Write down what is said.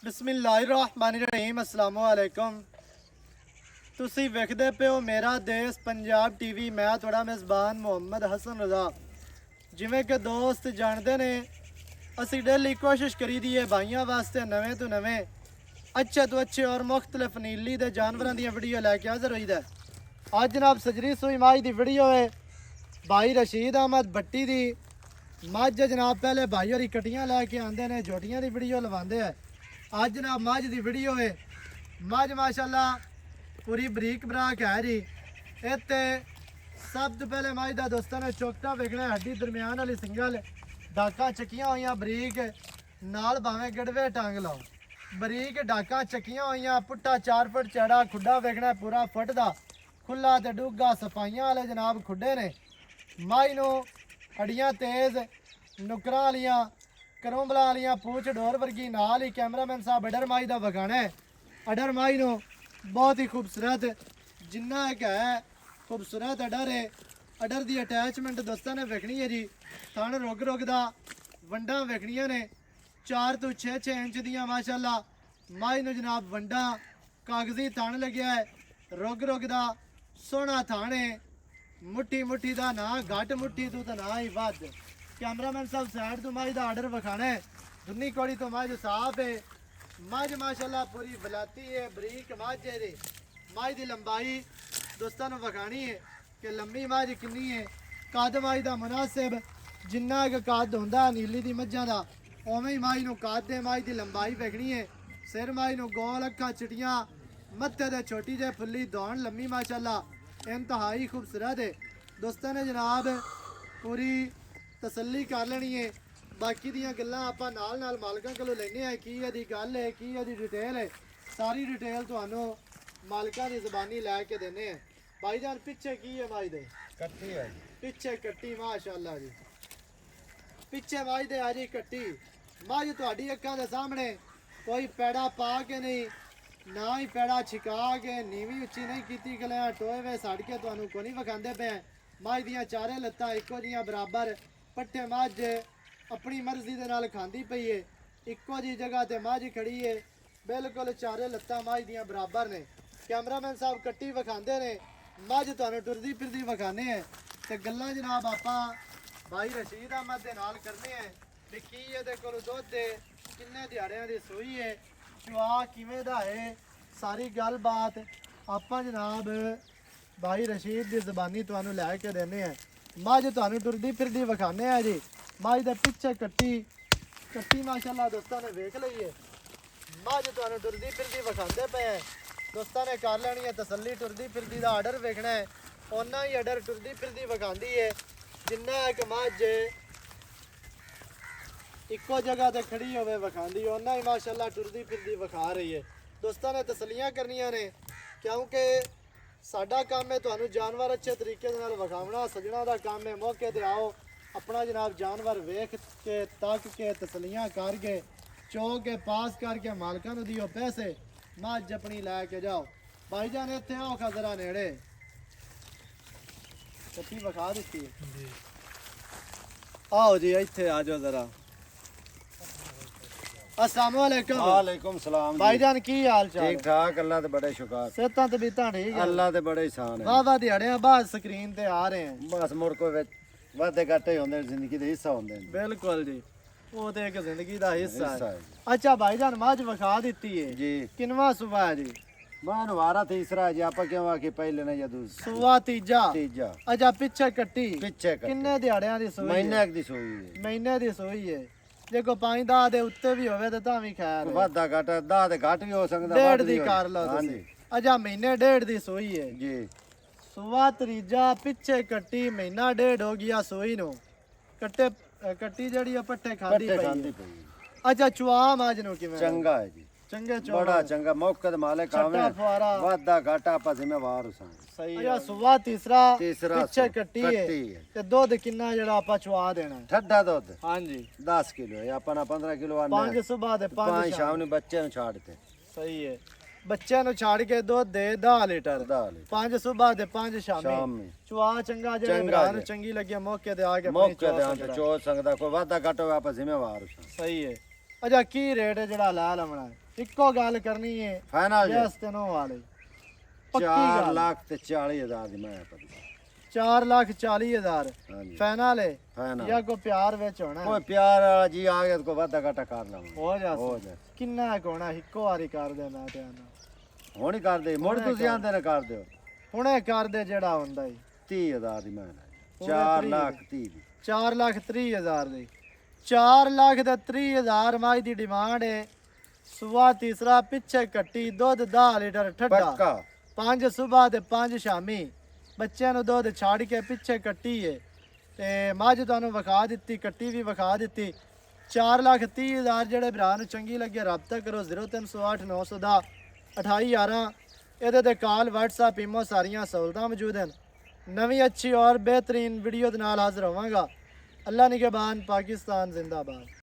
ਬਿਸਮਿਲ੍ਲਾਹਿਰਰਹਿਮਾਨਿਰਰਹੀਮ अस्सलामु अलैकुम। ਤੁਸੀਂ ਵੇਖਦੇ ਪਿਓ ਮੇਰਾ ਦੇਸ਼ ਪੰਜਾਬ ਟੀਵੀ। ਮੈਂ ਤੁਹਾਡਾ ਮੇਜ਼ਬਾਨ ਮੁਹੰਮਦ ਹਸਨ ਰਜ਼ਾ। ਜਿਵੇਂ ਕਿ ਦੋਸਤ ਜਾਣਦੇ ਨੇ, ਅਸੀਂ ਡੇਲੀ ਕੋਸ਼ਿਸ਼ ਕਰੀਦੀ ਹੈ ਭਾਈਆਂ ਵਾਸਤੇ ਨਵੇਂ ਤੋਂ ਨਵੇਂ ਅੱਛੇ ਤੋਂ ਅੱਛੇ ਔਰ ਮੁਖਤਲਿਫ ਨੀਲੀ ਦੇ ਜਾਨਵਰਾਂ ਦੀਆਂ ਵੀਡੀਓ ਲੈ ਕੇ ਹਾਜ਼ਰ ਹੋਈਦਾ। ਅੱਜ ਜਨਾਬ ਸਜਰੀ ਸੂਈ ਮਾਝ ਦੀ ਵੀਡੀਓ ਹੈ भाई रशीद अहमद भट्टी दी मझ। जनाब पहले भाई होरी कटियां लैके आंदे ने, जोटियां दी वीडियो लवांदे है। अज जनाब मझ दी वीडियो है। मझ माशाल्लाह पूरी बरीक बराक है जी। इत्ते सब तो पहले मझ दा दोस्तों ने चौकटा वेखना, हड्डी दरम्यान वाली सिंगल, डाका चक्कियां हुई बरीक, नाल भावें गड़वे टांग लो, बरीक डाका चक्कियां हुई, पुट्टा 4 फुट चौड़ा, खुड्डा वेखना पूरा फुट दा खुला ते डूगा, सफाइयां वाले जनाब खुड्डे ने। माई नू हड्डियां तेज, नुकरां वालियां, करोंबला वालियां, पूछ डोर वर्गी, नाल ही कैमरामैन साहब अडर माई दा वखाना है। अडर माई नू बहुत ही खूबसूरत, जिन्ना एक है खूबसूरत अडर है। अडर दी अटैचमेंट दोस्तों ने वेखनी है जी। थन रुग रुग दा वंडा वेखनियां ने 4 तो 6 इंच दियां माशाल्लाह। माई नू जनाब वंडा कागजी थन लग्या है, रुग रुग दा सोहना थन है। मुट्ठी मुट्ठी का ना घट मुट्ठी तू तो ना ही वध। कैमरामैन साहब साइड तो मझ का आर्डर विखाना है। दुनी कौड़ी तो मझ साफ है। मझ माशाल्लाह पूरी बलाती है, बरीक मझ है जी। मझ की लंबाई दोस्तों ने विखानी है कि लंबी मझ कितनी है। कद मझ का मुनासिब, जिन्ना एक कद होंदा नीली दी मझां दा उवें ही मझ नूं कद है। मझ की लंबाई वेखनी है। सिर मझ नूं गोल, अक्खां चिट्टियां, मत्थे ते छोटी जे फुल्ली, दौड़ लम्मी माशाल्लाह इंतहाई खूबसूरत है। दोस्तों ने जनाब पूरी तसल्ली कर लेनी है। बाकी दियां गल्लां आपां नाल मालकां कोलों लैने हैं। की इहदी गल है, की इहदी डिटेल है, सारी डिटेल तुहानूं मालकां दी ज़बानी लैके देने हैं। भाईजान पिछे की है माई दे? कट्टी है पिछे कट्टी माशाल्लाह जी। पिछे माई दे आ जी कट्टी। माझ तुहाडी अक्खां दे सामने कोई पैड़ा पा के नहीं, ना ही पैड़ा छिका के, नीवी उच्ची नहीं कीती, गलियां टोए वे सड़ के तुहानूं को नहीं विखांदे पे। मझ दियां चारे लत्तां इक्को जिहियां बराबर, पट्ठे मझ अपनी मर्जी दे नाल खांदी पई है। इक्को जी जगह ते मझ खड़ी है, बिल्कुल चारे लत्तां मझ दियां बराबर ने। कैमरामैन साहब कट्टी विखांदे ने, मझ तुहानूं टुरदी फिरदी विखाने हैं। ते गल्लां जनाब आपां भाई रशीद अहमद दे नाल करने हैं भी की इहदे कोल दुध है, किन्ने दिहाड़ियां दी सूई है, चुआ किवें दा है, सारी गलबात आपां जनाब भाई रशीद की ज़बानी तुहानूं लैके देने हैं। मझ तुहानूं टुरदी फिरदी विखाने हैं जी। मझ दे पिछे कट्टी माशाल्लाह दोस्तों ने वेख लई है। मझ तुहानूं टुरदी फिरदी विखांदे पे हैं। दोस्तों ने कर लेनी है तसल्ली। टुरदी फिरदी दा आर्डर वेखना है, उन्ना ही आर्डर टुरदी फिरदी विखांदी है। जिन्ना एक मझ इक्को जगह ते खड़ी होवे विखांदी, उन्ना ही माशाल्लाह टुरदी फिरदी विखा रही है। दोस्तों ने तसलियां करनियां ने, क्योंकि साडा काम है तुहानूं जानवर अच्छे तरीके नाल विखावना। सजना दा काम है मौके ते आओ, अपना जनाब जानवर वेख के, तक के, तसलियां करके, चो के, पास करके मालकां नूं दिओ पैसे, मझ अपनी लैके जाओ। भाईजान इत्थे आओ खा जरा नेड़े, कट्टी विखा दित्ती है। आओ जी इत्थे आ जाओ जरा। अस्सलाम वालेकुम। वालेकुम सलाम जी। भाईजान की हाल चाल? ठीक ठाक, अल्लाह ते बड़े शुक्र। सेहतां तबीयतां ठीक है? अल्लाह ते बड़े एहसान है। वाह वाह दिहाड़ियां बाद स्क्रीन ते आ रहे हैं। बस मुड़ कोई विच वादे घाटे होंदे, जिंदगी दे हिस्सा होंदे ने। बिल्कुल जी, वो तो एक जिंदगी दा हिस्सा हिस्सा है। है अच्छा भाईजान मझ विखा दित्ती है जी। किनवा सुबह है जी? मैं वारा तीसरा है जी। आपा क्यों आके पहले ना या दूसरा? सुबह तीजा। तीजा। अच्छा पिछे कट्टी पिछे कट्टी। किन्ने दिहाड़ियां दी सोई? महीने दी सोई है। महीने दी सोई है। जे को 5-10 दे उत्ते भी होवे ते तां भी खैर है। वादा घाटा 10 ते घट भी हो सकदा। डेढ़ दी कर लो हां तुसी। जी अच्छा महीने डेढ़ दी सोई है जी। सुबह त्रीजा, पिछे कट्टी, महीना डेढ़ हो गया सोई नो। कट्टी जड़ी है पट्ठे खांदी पट्टे पई खांदी है। पई। अच्छा चुआ मझ नो किवें? चंगा है जी, चंगे चुआ बड़ा चंगा। मौके ते मालिक आवे, छट्टा फुआरा वादा घाटा आपा जिम्मेवार हो सन। सही है। सुबह तीसरा तीसरा पिछे सो, कट्टी है कट्टी है। ते दूध किन्ना जड़ा आपा चुआ देना है? ठड्डा दुध हां जी 10 किलो है। आपा ना 15 किलो आने 5 सुबह दे 5 5 शाम ਨੂੰ ਬੱਚੇ ਨੂੰ ਛੱਡਦੇ। सही है। ਬੱਚਿਆਂ ਨੂੰ ਛੱਡ ਕੇ ਦੁੱਧ ਦੇ 10 ਲੀਟਰ, 5 ਸਵੇਰ ਦੇ 5 ਸ਼ਾਮ ਸ਼ਾਮੀ। ਨੂੰ ਚੁਆ ਚੰਗਾ ਜਿਹੜੇ ਭਰਾ ਨੂੰ ਚੰਗੀ ਲੱਗੇ ਮੌਕੇ ਤੇ ਆ ਕੇ ਆਪਣੀ ਮੌਕੇ ਚੁਆ ਤੇ ਚੋ ਸਕਦਾ। ਕੋਈ ਵਾਦਾ ਘਟੋ ਆਪਾਂ ਜ਼ਿੰਮੇਵਾਰ ਹਾਂ। ਸਹੀ ਹੈ। ਅੱਛਾ ਕੀ ਰੇਟ ਹੈ ਜਿਹੜਾ ਲੈ ਲਵਣਾ? ਇੱਕੋ ਗੱਲ ਕਰਨੀ ਹੈ ਫਾਈਨਲ ਜੈਸ ਤਨੋ ਵਾਲੀ ਪੱਕੀ 4 ਗੱਲ ਲੱਖ ਤੇ 40,000 ਦੀ ਮੈਂ ਪਈ 4,40,000 ਹਾਂਜੀ ਫਾਈਨਲ ਹੈ ਫਾਈਨਲ ਜਾਂ ਕੋ ਪਿਆਰ ਵਿੱਚ ਹੋਣਾ ਕੋਈ ਪਿਆਰ ਵਾਲਾ ਜੀ ਆ ਗਿਆ ਤਾਂ ਕੋਈ ਵਾਧਾ ਘਾਟਾ ਕਰ ਲਾਂਗੇ ਹੋ ਜਾ ਹੋ ਜਾ ਕਿੰਨਾ ਕੋਣਾ ਇੱਕੋ ਵਾਰੀ ਕਰ ਦੇ ਮੈਂ ਤੇ ਆਨਾ ਹੁਣ ਹੀ ਕਰਦੇ ਮੁੜ ਹੁਣੇ ਤੁਸੀਂ ਕਰ। ਆਂਦੇ ਨੇ ਕਰ ਦਿਓ ਹੁਣੇ ਕਰ ਦੇ ਜਿਹੜਾ ਹੁੰਦਾ ਈ 30,000 ਦੀ ਮੈਂ ਪੂਰੇ 4 30 ਲੱਖ 30 ਦੀ 4,30,000 ਦੀ 4,30,000 ਮਾਈ ਦੀ ਡਿਮਾਂਡ ਹੈ ਸਵੇਰ ਤੀਸਰਾ ਪਿੱਛੇ ਕੱਟੀ ਦੁੱਧ 10 ਲੀਟਰ ਠੱਡਾ ਪੱਕਾ 5 ਸਵੇਰ ਤੇ 5 ਸ਼ਾਮੀ ਬੱਚਿਆਂ ਨੂੰ ਦੁੱਧ ਛੱਡ ਕੇ ਪਿੱਛੇ ਕੱਟੀ ਏ ਤੇ ਮੱਝ ਤੁਹਾਨੂੰ ਵਿਖਾ ਦਿੱਤੀ ਕੱਟੀ ਵੀ ਵਿਖਾ ਦਿੱਤੀ 4,30,000 ਜਿਹੜੇ ਭਰਾ ਨੂੰ ਚੰਗੀ ਲੱਗੇ ਰਾਬਤਾ ਕਰੋ 0308 910 2811 ਇਹਦੇ ਤੇ ਕਾਲ WhatsApp ਈਮੋ ਸਾਰੀਆਂ ਸਹੂਲਤਾਂ ਮੌਜੂਦ ਹਨ ਨਵੀਂ ਅੱਛੀ ਔਰ ਬਿਹਤਰੀਨ ਵੀਡੀਓ ਦੇ ਨਾਲ ਹਾਜ਼ਰ ਹੋਵਾਂਗਾ ਅੱਲਾ ਨਿਗਹਿਬਾਨ ਪਾਕਿਸਤਾਨ ਜ਼ਿੰਦਾਬਾਦ